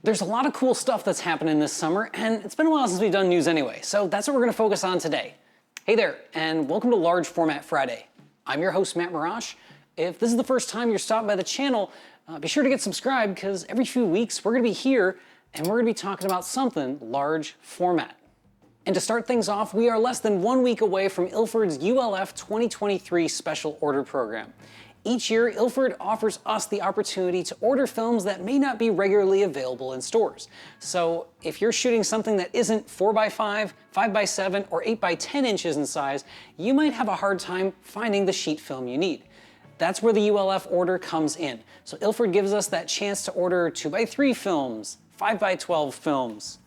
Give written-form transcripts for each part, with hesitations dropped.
There's a lot of cool stuff that's happening this summer, and it's been a while since we've done news anyway, so that's what we're gonna focus on today. Hey there, and welcome to Large Format Friday. I'm your host, Matt Marrash. If this is the first time you're stopped by the channel, be sure to get subscribed, because every few weeks we're gonna be here, and we're gonna be talking about something large format. And to start things off, we are less than 1 week away from Ilford's ULF 2023 Special Order Program. Each year, Ilford offers us the opportunity to order films that may not be regularly available in stores. So if you're shooting something that isn't 4x5, 5x7, or 8x10 inches in size, you might have a hard time finding the sheet film you need. That's where the ULF order comes in. So Ilford gives us that chance to order 2x3 films, 5x12 films,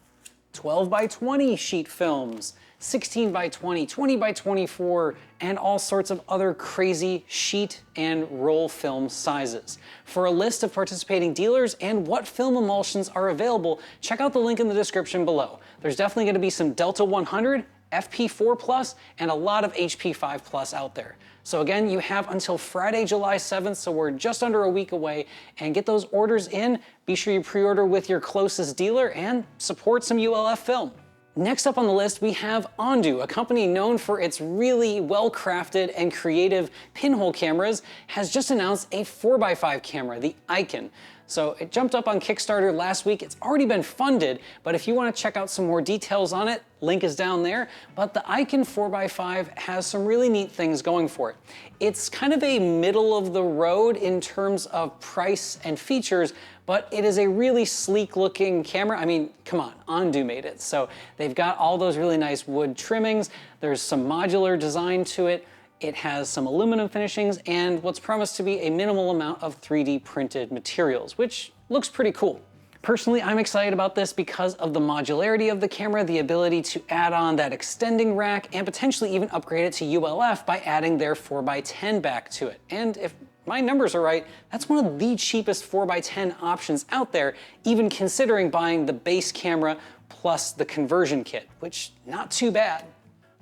12x20 sheet films, 16x20, 20x24, and all sorts of other crazy sheet and roll film sizes. For a list of participating dealers and what film emulsions are available, check out the link in the description below. There's definitely going to be some Delta 100, FP4+, and a lot of HP5+ out there. So again, you have until Friday, July 7th, so we're just under a week away, and get those orders in. Be sure you pre-order with your closest dealer and support some ULF film. Next up on the list, we have ONDU, a company known for its really well-crafted and creative pinhole cameras, has just announced a 4x5 camera, the Eikan. So it jumped up on Kickstarter last week. It's already been funded, but if you want to check out some more details on it, link is down there. But the Eikan 4x5 has some really neat things going for it. It's kind of a middle of the road in terms of price and features, but it is a really sleek looking camera. I mean, come on, ONDU made it. So they've got all those really nice wood trimmings. There's some modular design to it. It has some aluminum finishings and what's promised to be a minimal amount of 3D printed materials, which looks pretty cool. Personally, I'm excited about this because of the modularity of the camera, the ability to add on that extending rack, and potentially even upgrade it to ULF by adding their 4x10 back to it. And if my numbers are right, that's one of the cheapest 4x10 options out there, even considering buying the base camera plus the conversion kit, which not too bad.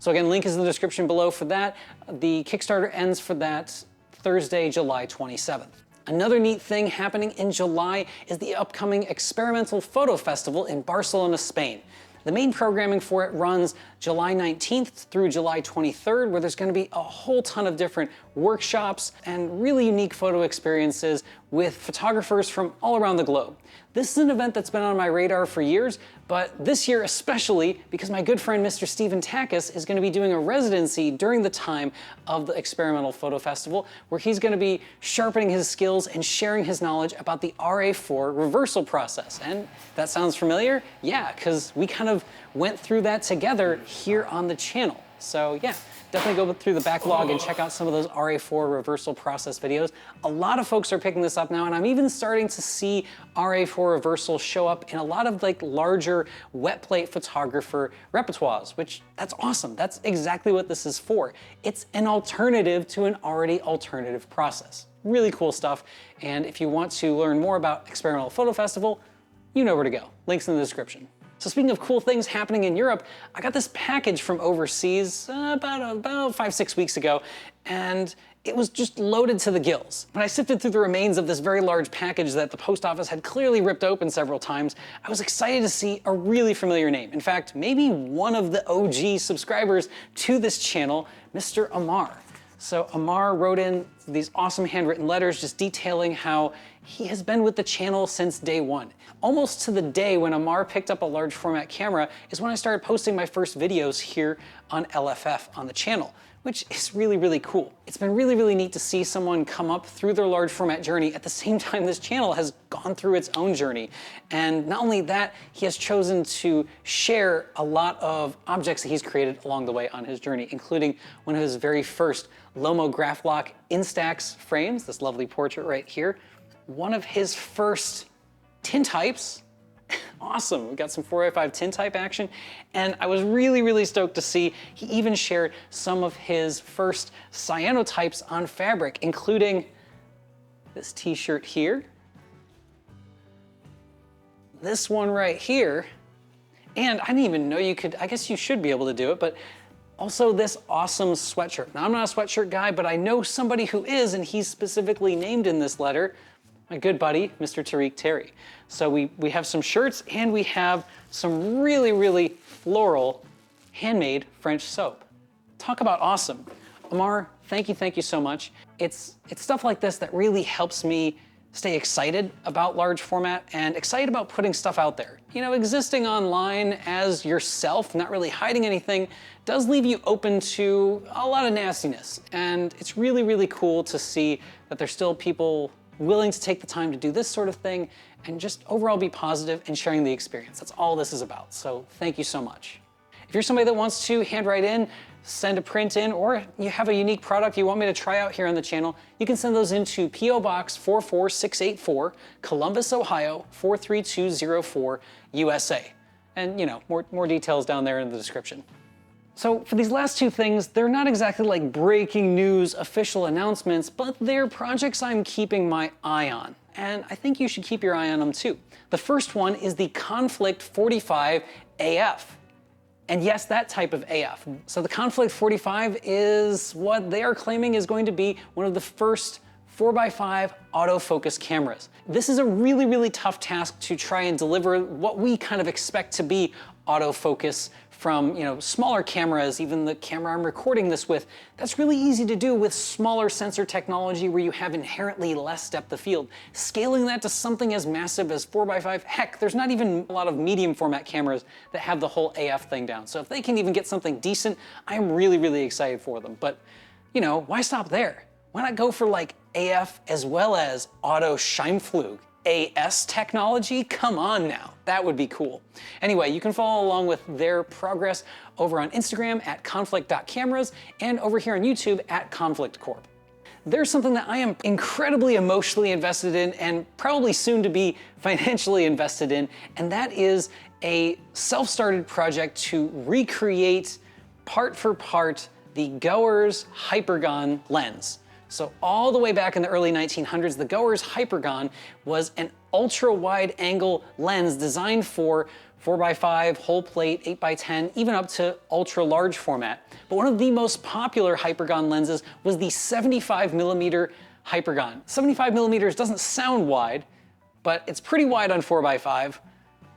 So again, link is in the description below for that. The Kickstarter ends for that Thursday, July 27th. Another neat thing happening in July is the upcoming Experimental Photo Festival in Barcelona, Spain. The main programming for it runs July 19th through July 23rd, where there's going to be a whole ton of different workshops and really unique photo experiences with photographers from all around the globe. This is an event that's been on my radar for years, but this year especially because my good friend Mr. Stephen Takis is going to be doing a residency during the time of the Experimental Photo Festival, where he's going to be sharpening his skills and sharing his knowledge about the RA4 reversal process. And that sounds familiar? Yeah, because we kind of went through that together here on the channel. So yeah, definitely go through the backlog and check out some of those RA4 reversal process videos. A lot of folks are picking this up now, and I'm even starting to see RA4 reversal show up in a lot of like larger wet plate photographer repertoires, which that's awesome. That's exactly what this is for. It's an alternative to an already alternative process. Really cool stuff. And if you want to learn more about Experimental Photo Festival, you know where to go. Links in the description. So speaking of cool things happening in Europe, I got this package from overseas about 5-6 weeks ago, and it was just loaded to the gills. When I sifted through the remains of this very large package that the post office had clearly ripped open several times, I was excited to see a really familiar name. In fact, maybe one of the OG subscribers to this channel, Mr. Amar. So Amar wrote in these awesome handwritten letters just detailing how he has been with the channel since day one. Almost to the day when Amar picked up a large format camera is when I started posting my first videos here on LFF on the channel, which is really, really cool. It's been really, really neat to see someone come up through their large format journey at the same time this channel has gone through its own journey. And not only that, he has chosen to share a lot of objects that he's created along the way on his journey, including one of his very first Lomo Graph-Lock Instax frames, this lovely portrait right here, one of his first tintypes. Awesome, we got some 4x5 tintype action, and I was really, really stoked to see he even shared some of his first cyanotypes on fabric, including this t-shirt here, this one right here, and I didn't even know you could, I guess you should be able to do it, but also this awesome sweatshirt. Now, I'm not a sweatshirt guy, but I know somebody who is, and he's specifically named in this letter, my good buddy, Mr. Tariq Terry. So we have some shirts and we have some really, really floral handmade French soap. Talk about awesome. Amar, thank you so much. It's stuff like this that really helps me stay excited about large format and excited about putting stuff out there. You know, existing online as yourself, not really hiding anything, does leave you open to a lot of nastiness. And it's really, really cool to see that there's still people willing to take the time to do this sort of thing and just overall be positive and sharing the experience. That's all this is about. So thank you so much. If you're somebody that wants to handwrite in, send a print in, or you have a unique product you want me to try out here on the channel, you can send those into P.O. Box 44684, Columbus, Ohio 43204, USA. And you know, more details down there in the description. So for these last two things, they're not exactly like breaking news official announcements, but they're projects I'm keeping my eye on. And I think you should keep your eye on them too. The first one is the Conflict 45 AF. And yes, that type of AF. So the Conflict 45 is what they are claiming is going to be one of the first 4x5 autofocus cameras. This is a really, really tough task to try and deliver what we kind of expect to be autofocus from, you know, smaller cameras, even the camera I'm recording this with. That's really easy to do with smaller sensor technology where you have inherently less depth of field. Scaling that to something as massive as 4x5, heck, there's not even a lot of medium format cameras that have the whole AF thing down. So if they can even get something decent, I'm really, really excited for them. But, you know, why stop there? Why not go for like AF as well as Auto Scheinflug? AS technology? Come on now, that would be cool. Anyway, you can follow along with their progress over on Instagram at conflict.cameras and over here on YouTube at Conflict Corp. There's something that I am incredibly emotionally invested in and probably soon to be financially invested in, and that is a self-started project to recreate part for part the Goer's Hypergon lens. So all the way back in the early 1900s, the Goer's Hypergon was an ultra-wide angle lens designed for 4x5, whole plate, 8x10, even up to ultra-large format. But one of the most popular Hypergon lenses was the 75mm Hypergon. 75mm doesn't sound wide, but it's pretty wide on 4x5,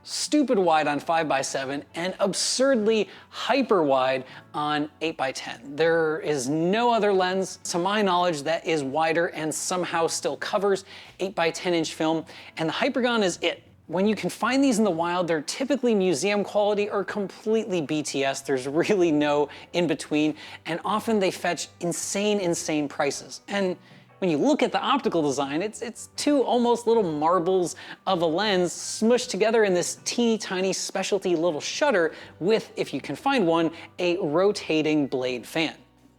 stupid wide on 5x7, and absurdly hyper wide on 8x10. There is no other lens, to my knowledge, that is wider and somehow still covers 8x10-inch film, and the Hypergon is it. When you can find these in the wild, they're typically museum quality or completely BTS. There's really no in between, and often they fetch insane prices. And when you look at the optical design, it's two almost little marbles of a lens smushed together in this teeny tiny specialty little shutter with, if you can find one, a rotating blade fan.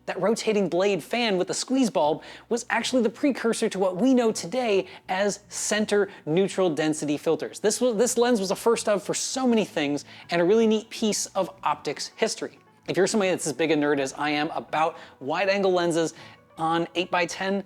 That rotating blade fan with the squeeze bulb was actually the precursor to what we know today as center neutral density filters. This lens was a first of for so many things and a really neat piece of optics history. If you're somebody that's as big a nerd as I am about wide angle lenses on 8x10,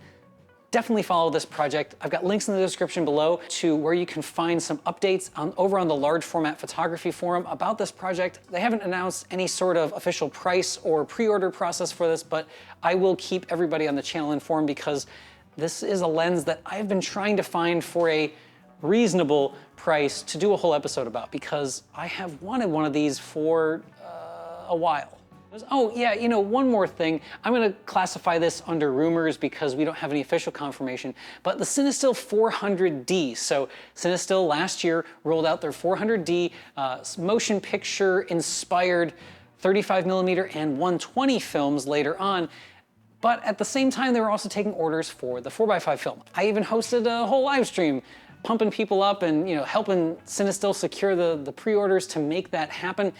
definitely follow this project. I've got links in the description below to where you can find some updates over on the large format photography forum about this project. They haven't announced any sort of official price or pre-order process for this, but I will keep everybody on the channel informed because this is a lens that I've been trying to find for a reasonable price to do a whole episode about because I have wanted one of these for a while. Oh yeah, you know, one more thing. I'm gonna classify this under rumors because we don't have any official confirmation, but the Cinestill 400D. So Cinestill last year rolled out their 400D motion picture inspired 35mm and 120 films later on. But at the same time, they were also taking orders for the 4x5 film. I even hosted a whole live stream pumping people up and, you know, helping Cinestill secure the pre-orders to make that happen.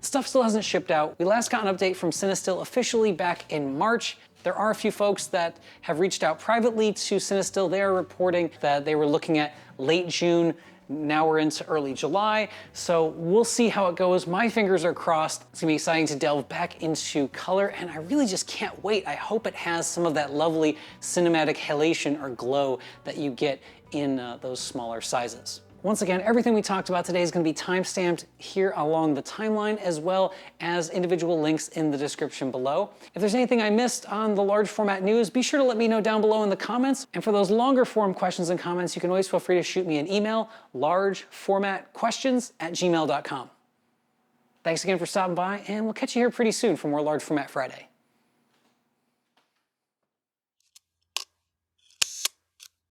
Stuff still hasn't shipped out. We last got an update from Cinestill officially back in March. There are a few folks that have reached out privately to Cinestill. They are reporting that they were looking at late June. Now we're into early July, so we'll see how it goes. My fingers are crossed. It's gonna be exciting to delve back into color, and I really just can't wait. I hope it has some of that lovely cinematic halation or glow that you get in those smaller sizes. Once again, everything we talked about today is going to be timestamped here along the timeline, as well as individual links in the description below. If there's anything I missed on the large format news, be sure to let me know down below in the comments. And for those longer form questions and comments, you can always feel free to shoot me an email, largeformatquestions@gmail.com. Thanks again for stopping by, and we'll catch you here pretty soon for more Large Format Friday.